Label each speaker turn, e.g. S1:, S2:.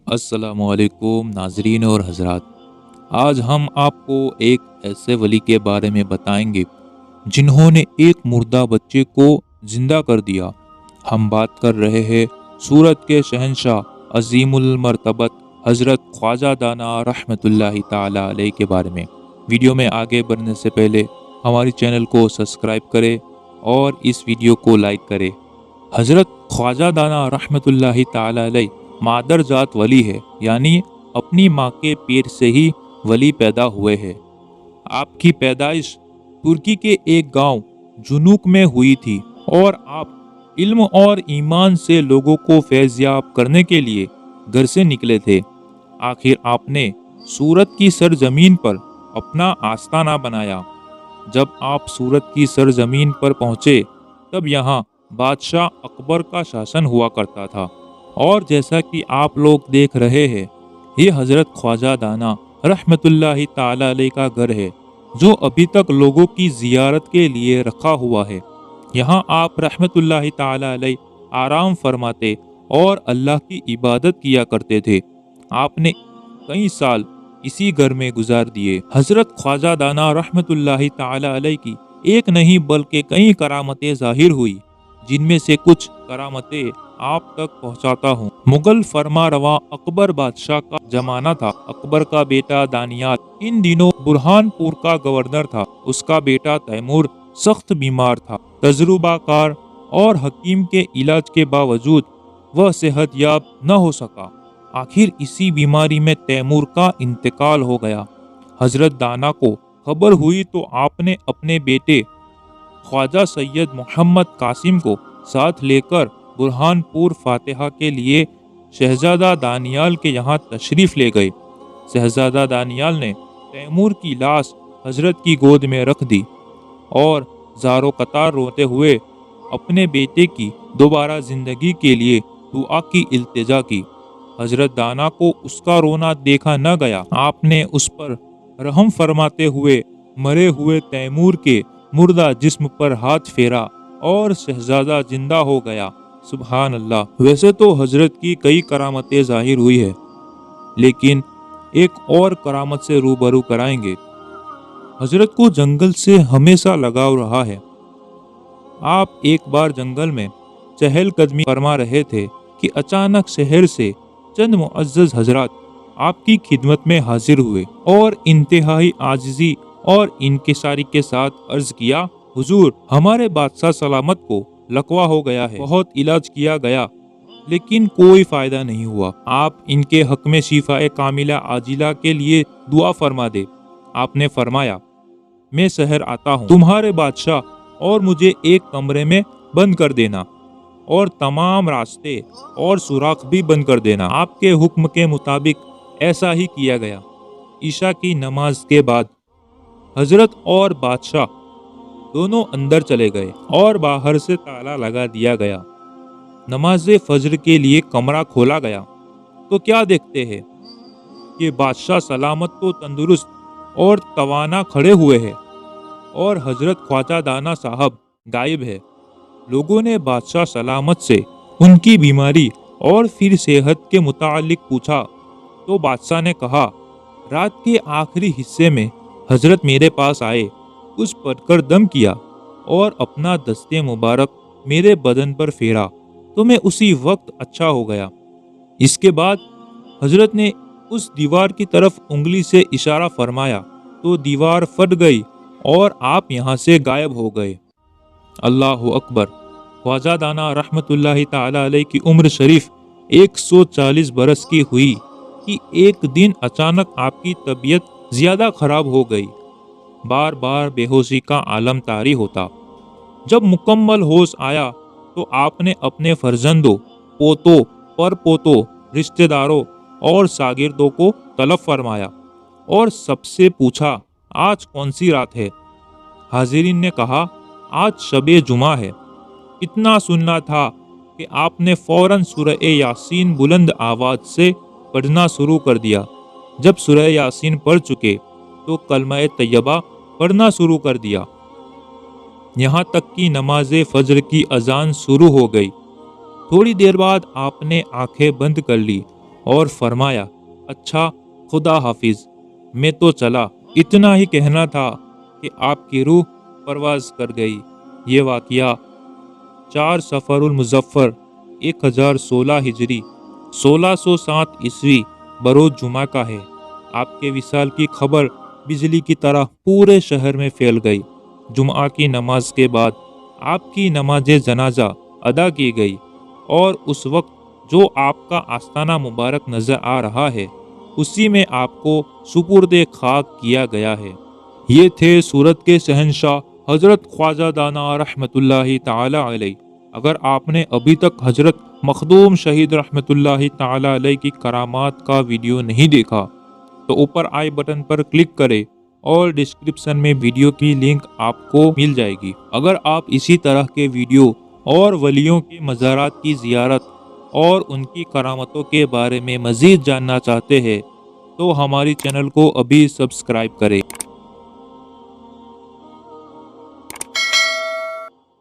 S1: السلام علیکم ناظرین اور حضرات، آج ہم آپ کو ایک ایسے ولی کے بارے میں بتائیں گے جنہوں نے ایک مردہ بچے کو زندہ کر دیا۔ ہم بات کر رہے ہیں سورت کے شہنشاہ عظیم المرتبت حضرت خواجہ دانا رحمۃ اللہ تعالی علیہ کے بارے میں۔ ویڈیو میں آگے بڑھنے سے پہلے ہماری چینل کو سبسکرائب کریں اور اس ویڈیو کو لائک کریں۔ حضرت خواجہ دانا رحمۃ اللہ تعالی علیہ مادر ذات ولی ہے، یعنی اپنی ماں کے پیر سے ہی ولی پیدا ہوئے ہیں۔ آپ کی پیدائش ترکی کے ایک گاؤں جنوق میں ہوئی تھی اور آپ علم اور ایمان سے لوگوں کو فیضیاب کرنے کے لیے گھر سے نکلے تھے۔ آخر آپ نے سورت کی سرزمین پر اپنا آستانہ بنایا۔ جب آپ سورت کی سرزمین پر پہنچے تب یہاں بادشاہ اکبر کا شاسن ہوا کرتا تھا، اور جیسا کہ آپ لوگ دیکھ رہے ہیں، یہ حضرت خواجہ دانا رحمت اللہ تعالی علیہ کا گھر ہے جو ابھی تک لوگوں کی زیارت کے لیے رکھا ہوا ہے۔ یہاں آپ رحمت اللہ تعالی علیہ آرام فرماتے اور اللہ کی عبادت کیا کرتے تھے۔ آپ نے کئی سال اسی گھر میں گزار دیے۔ حضرت خواجہ دانا رحمت اللہ تعالی علیہ کی ایک نہیں بلکہ کئی کرامتیں ظاہر ہوئی، جن میں سے کچھ کرامتیں آپ تک پہنچاتا ہوں۔ مغل فرما روا اکبر بادشاہ کا زمانہ تھا۔ اکبر کا بیٹا دانیال ان دنوں برہان پور کا گورنر تھا۔ اس کا بیٹا تیمور سخت بیمار تھا۔ تجربہ کار اور حکیم کے علاج کے باوجود وہ صحت یاب نہ ہو سکا۔ آخر اسی بیماری میں تیمور کا انتقال ہو گیا۔ حضرت دانا کو خبر ہوئی تو آپ نے اپنے بیٹے خواجہ سید محمد قاسم کو ساتھ لے کر برہان پور فاتحہ کے لیے شہزادہ دانیال کے یہاں تشریف لے گئے۔ شہزادہ دانیال نے تیمور کی لاش حضرت کی گود میں رکھ دی اور زارو قطار روتے ہوئے اپنے بیٹے کی دوبارہ زندگی کے لیے دعا کی التجا کی۔ حضرت دانا کو اس کا رونا دیکھا نہ گیا۔ آپ نے اس پر رحم فرماتے ہوئے مرے ہوئے تیمور کے مردہ جسم پر ہاتھ پھیرا اور شہزادہ زندہ ہو گیا۔ سبحان اللہ۔ ویسے تو حضرت کی کئی کرامتیں ظاہر ہوئی ہے، لیکن ایک اور کرامت سے روبرو کرائیں گے۔ حضرت کو جنگل سے ہمیشہ لگاؤ رہا ہے۔ آپ ایک بار جنگل میں چہل قدمی فرما رہے تھے کہ اچانک شہر سے چند معزز حضرات آپ کی خدمت میں حاضر ہوئے اور انتہائی عاجزی اور انکساری کے ساتھ عرض کیا، حضور، ہمارے بادشاہ سلامت کو لقوا ہو گیا ہے۔ بہت علاج کیا گیا لیکن کوئی فائدہ نہیں ہوا۔ آپ ان کے حق میں شفاء کاملہ عاجلہ کے لیے دعا فرما دے۔ آپ نے فرمایا، میں شہر آتا ہوں، تمہارے بادشاہ اور مجھے ایک کمرے میں بند کر دینا اور تمام راستے اور سوراخ بھی بند کر دینا۔ آپ کے حکم کے مطابق ایسا ہی کیا گیا۔ عشاء کی نماز کے بعد حضرت اور بادشاہ دونوں اندر چلے گئے اور باہر سے تالا لگا دیا گیا۔ نماز فجر کے لیے کمرہ کھولا گیا تو کیا دیکھتے ہیں کہ بادشاہ سلامت تو تندرست اور توانا کھڑے ہوئے ہیں اور حضرت خواجہ دانا صاحب غائب ہے۔ لوگوں نے بادشاہ سلامت سے ان کی بیماری اور پھر صحت کے متعلق پوچھا تو بادشاہ نے کہا، رات کے آخری حصے میں حضرت میرے پاس آئے، کچھ پڑھ کر دم کیا اور اپنا دست مبارک میرے بدن پر پھیرا تو میں اسی وقت اچھا ہو گیا۔ اس کے بعد حضرت نے اس دیوار کی طرف انگلی سے اشارہ فرمایا تو دیوار پھٹ گئی اور آپ یہاں سے غائب ہو گئے۔ اللہ اکبر۔ خواجہ دانا رحمت اللہ تعالی علیہ کی عمر شریف 140 برس کی ہوئی کہ ایک دن اچانک آپ کی طبیعت زیادہ خراب ہو گئی۔ بار بار بے ہوشی کا عالم طاری ہوتا۔ جب مکمل ہوش آیا تو آپ نے اپنے فرزندوں، پوتوں، پر پوتوں، رشتہ داروں اور شاگردوں کو طلب فرمایا اور سب سے پوچھا، آج کون سی رات ہے؟ حاضرین نے کہا، آج شب جمعہ ہے۔ اتنا سننا تھا کہ آپ نے فوراً سورہ یاسین بلند آواز سے پڑھنا شروع کر دیا۔ جب سورہ یاسین پڑھ چکے تو کلمہ طیبہ پڑھنا شروع کر دیا، یہاں تک کہ نماز فجر کی اذان شروع ہو گئی۔ تھوڑی دیر بعد آپ نے آنکھیں بند کر لی اور فرمایا اچھا خدا حافظ، میں تو چلا۔ اتنا ہی کہنا تھا کہ آپ کی روح پرواز کر گئی۔ یہ واقعہ 4 صفر المظفر 1016 ہجری 1607 عیسوی بروز جمعہ کا ہے۔ آپ کے وصال کی خبر بجلی کی طرح پورے شہر میں پھیل گئی۔ جمعہ کی نماز کے بعد آپ کی نماز جنازہ ادا کی گئی اور اس وقت جو آپ کا آستانہ مبارک نظر آ رہا ہے اسی میں آپ کو سپرد خاک کیا گیا ہے۔ یہ تھے سورت کے شہنشاہ حضرت خواجہ دانا رحمۃ اللہ تعالی علیہ۔ اگر آپ نے ابھی تک حضرت مخدوم شہید رحمۃ اللہ تعالی علیہ کی کرامات کا ویڈیو نہیں دیکھا تو اوپر آئی بٹن پر کلک کرے اور ڈسکرپشن میں ویڈیو کی لنک آپ کو مل جائے گی۔ اگر آپ اسی طرح کے ویڈیو اور ولیوں کے مزارات کی زیارت اور ان کی کرامتوں کے بارے میں مزید جاننا چاہتے ہیں تو ہماری چینل کو ابھی سبسکرائب کریں۔